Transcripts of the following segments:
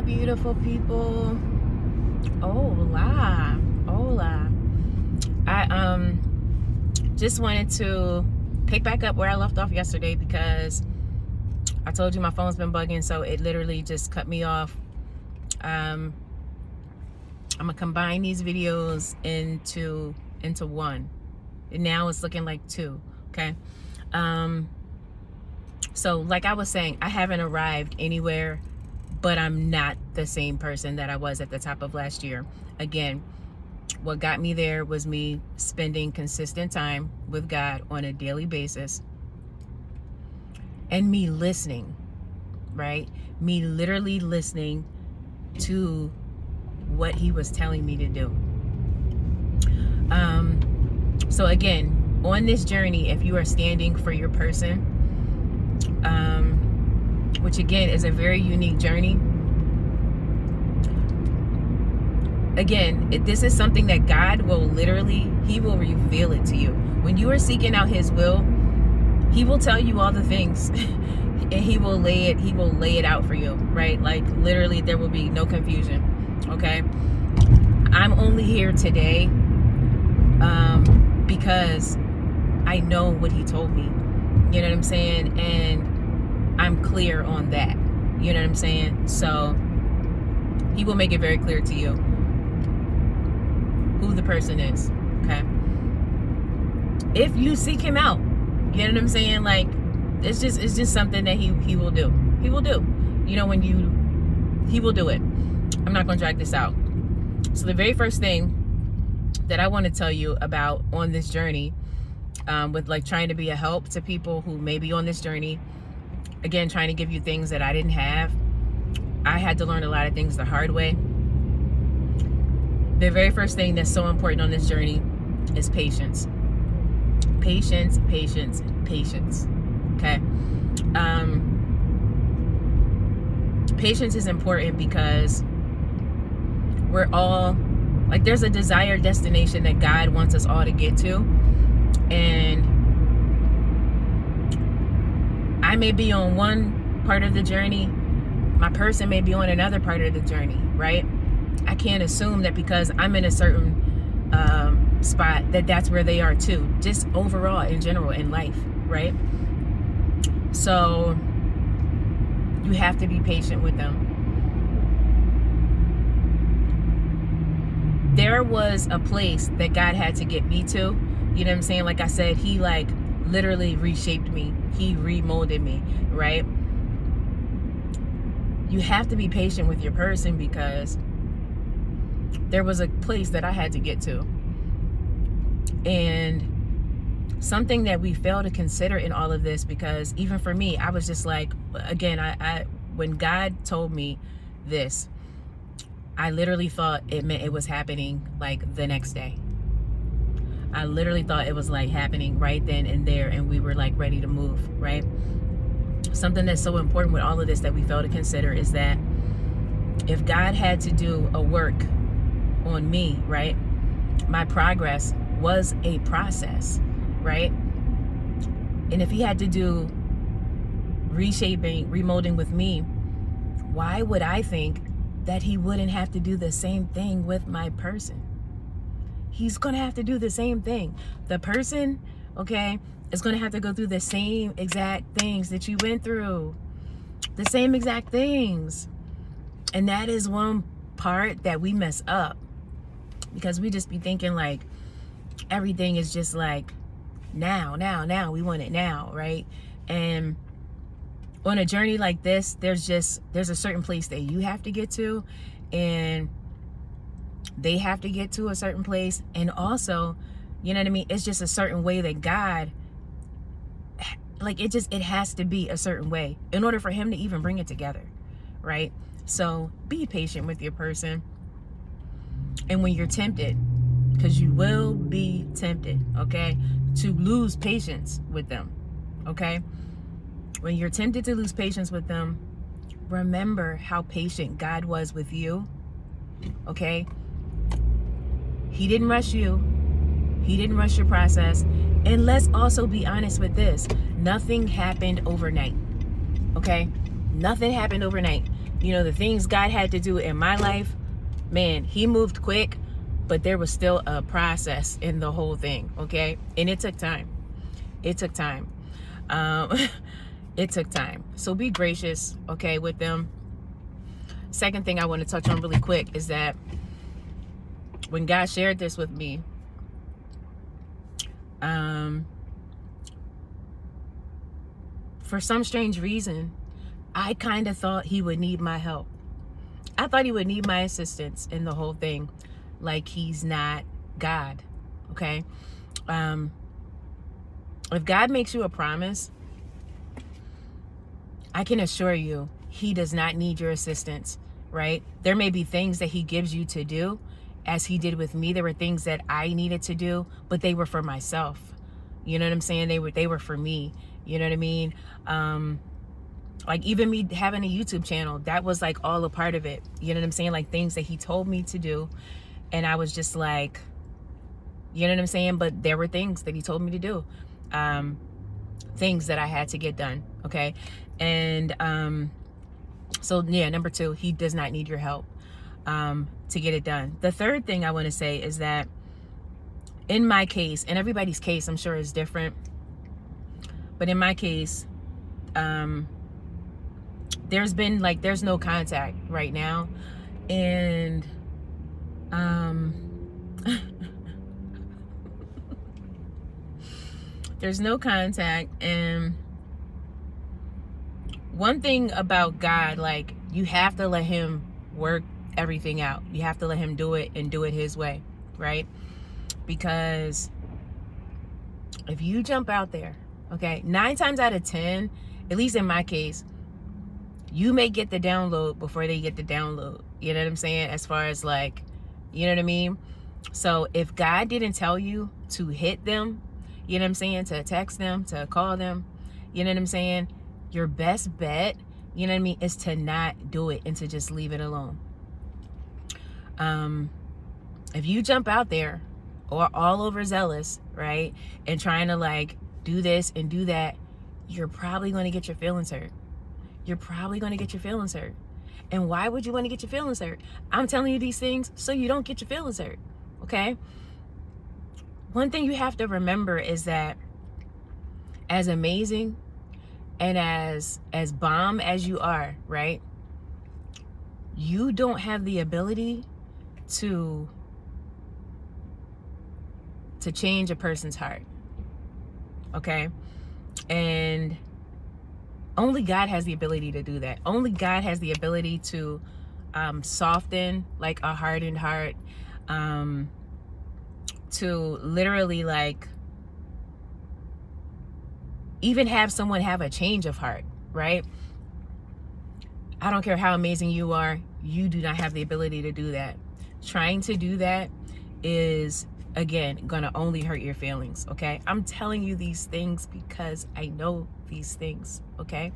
beautiful people. Hola. Hola. I just wanted to pick back up where I left off yesterday because I told you my phone's been bugging, so it literally just cut me off. I'm gonna combine these videos into one. And now it's looking like two. Okay. So like I was saying, I haven't arrived anywhere, but I'm not the same person that I was at the top of last year. Again, what got me there was me spending consistent time with God on a daily basis and me listening, right? Me literally listening to what he was telling me to do. So again, on this journey, if you are standing for your person, which again is a very unique journey. Again, this is something that God will literally, he will reveal it to you. When you are seeking out his will, he will tell you all the things and he will lay it out for you, right? Like literally there will be no confusion. Okay. I'm only here today because I know what he told me. You know what I'm saying? And I'm clear on that. You know what I'm saying? So he will make it very clear to you who the person is. Okay. If you seek him out, you know what I'm saying? Like it's just something that he will do. He will do. You know, he will do it. I'm not going to drag this out. So the very first thing that I want to tell you about on this journey, with like trying to be a help to people who may be on this journey, again, trying to give you things that I didn't have. I had to learn a lot of things the hard way. The very first thing that's so important on this journey is patience. Patience, patience, patience. Okay. Patience is important because we're all like, there's a desired destination that God wants us all to get to. And I may be on one part of the journey, my person may be on another part of the journey, right? I can't assume that because I'm in a certain spot that's where they are too, just overall in general in life, right? So you have to be patient with them. There was a place that God had to get me to, you know what I'm saying? Like I said, he like literally reshaped me. He remolded me, right? You have to be patient with your person because there was a place that I had to get to. And something that we fail to consider in all of this, because even for me, I was just like, again, I when God told me this, I literally thought it meant it was happening like the next day. I literally thought it was like happening right then and there, and we were like ready to move, right? Something that's so important with all of this that we fail to consider is that if God had to do a work on me, right? My progress was a process, right? And if he had to do reshaping, remolding with me, why would I think that he wouldn't have to do the same thing with my person? He's going to have to do the same thing. The person, okay, is going to have to go through the same exact things that you went through. The same exact things. And that is one part that we mess up. Because we just be thinking like everything is just like now. We want it now, right? And on a journey like this, there's a certain place that you have to get to, and they have to get to a certain place. And also, you know what I mean? It's just a certain way that God, like it has to be a certain way in order for him to even bring it together, right? So be patient with your person. And when you're tempted, because you will be tempted, okay, to lose patience with them, okay? When you're tempted to lose patience with them, remember how patient God was with you, okay? He didn't rush you. He didn't rush your process. And let's also be honest with this. Nothing happened overnight, okay? Nothing happened overnight. You know, the things God had to do in my life, man, he moved quick, but there was still a process in the whole thing, okay? And it took time. It took time. Um, it took time. So be gracious, okay, with them. Second thing I want to touch on really quick is that when God shared this with me, for some strange reason, I kind of thought he would need my help. I thought he would need my assistance in the whole thing. Like, he's not God, okay? If God makes you a promise, I can assure you, he does not need your assistance, right? There may be things that he gives you to do, as he did with me. There were things that I needed to do, but they were for myself. You know what I'm saying? They were for me. You know what I mean? Like, even me having a YouTube channel, that was like all a part of it. You know what I'm saying? Like, things that he told me to do. And I was just like, you know what I'm saying? But there were things that he told me to do. Things that I had to get done. Okay. And so yeah, number 2, he does not need your help to get it done. The third thing I want to say is that in my case, and everybody's case I'm sure is different, but in my case, there's no contact right now, and there's no contact. And one thing about God, like, you have to let him work everything out. You have to let him do it, and do it his way, right? Because if you jump out there, okay, 9 times out of 10, at least in my case, you may get the download before they get the download. You know what I'm saying? As far as, like, you know what I mean? So if God didn't tell you to hit them, you know what I'm saying, to text them, to call them, you know what I'm saying, your best bet, you know what I mean, is to not do it and to just leave it alone. If you jump out there or all overzealous, right, and trying to, like, do this and do that, you're probably going to get your feelings hurt. You're probably going to get your feelings hurt. And why would you want to get your feelings hurt? I'm telling you these things so you don't get your feelings hurt, okay? One thing you have to remember is that as amazing and as bomb as you are, right, you don't have the ability to change a person's heart, okay? And only God has the ability to do that. Only God has the ability to soften, like, a hardened heart, to literally, like, even have someone have a change of heart, right? I don't care how amazing you are, you do not have the ability to do that. Trying to do that is, again, gonna only hurt your feelings, okay? I'm telling you these things because I know these things, okay?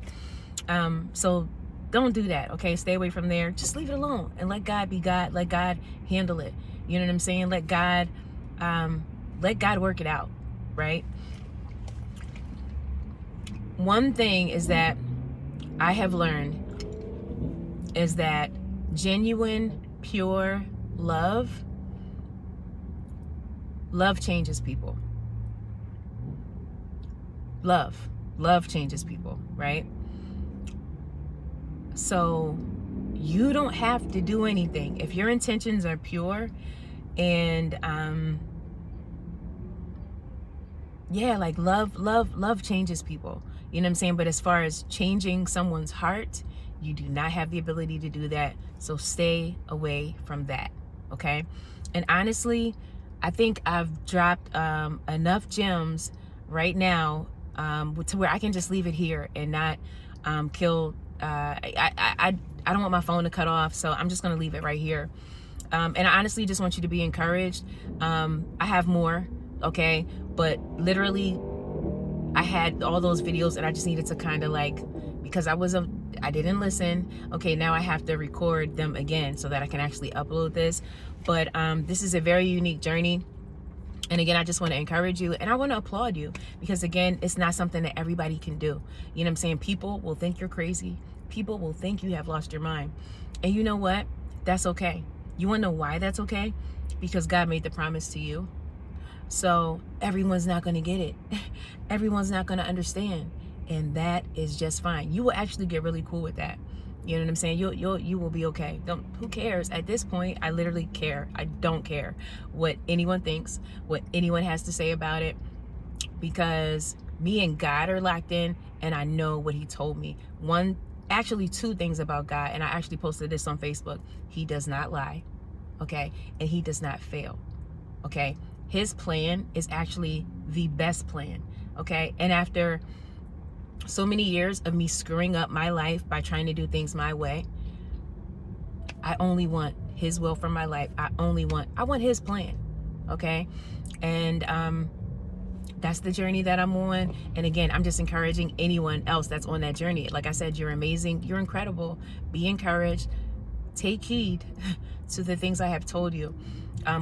So don't do that, okay? Stay away from there. Just leave it alone and let God be God. Let God handle it. You know what I'm saying? Let God work it out, right? One thing is that I have learned is that genuine, pure love changes people. Love changes people, right? So you don't have to do anything if your intentions are pure. And yeah, like, love changes people, you know what I'm saying? But as far as changing someone's heart, you do not have the ability to do that. So stay away from that, okay? And honestly, I think I've dropped enough gems right now to where I can just leave it here and not kill. I don't want my phone to cut off, so I'm just gonna leave it right here. And I honestly just want you to be encouraged. I have more, okay? But literally, I had all those videos and I just needed to kind of, like, because I didn't listen. Okay, now I have to record them again so that I can actually upload this. But this is a very unique journey. And again, I just want to encourage you and I want to applaud you because, again, it's not something that everybody can do. You know what I'm saying? People will think you're crazy. People will think you have lost your mind. And you know what? That's okay. You want to know why that's okay? Because God made the promise to you. So everyone's not going to get it. Everyone's not going to understand. And that is just fine. You will actually get really cool with that. You know what I'm saying? You will be okay. Who cares? At this point, I literally care. I don't care what anyone thinks, what anyone has to say about it, because me and God are locked in, and I know what he told me. Actually two things about God, and I actually posted this on Facebook. He does not lie, okay? And he does not fail, okay? His plan is actually the best plan, okay? And after so many years of me screwing up my life by trying to do things my way, I only want his will for my life. I want his plan, okay? And that's the journey that I'm on. And again, I'm just encouraging anyone else that's on that journey. Like I said, you're amazing. You're incredible. Be encouraged. Take heed to the things I have told you.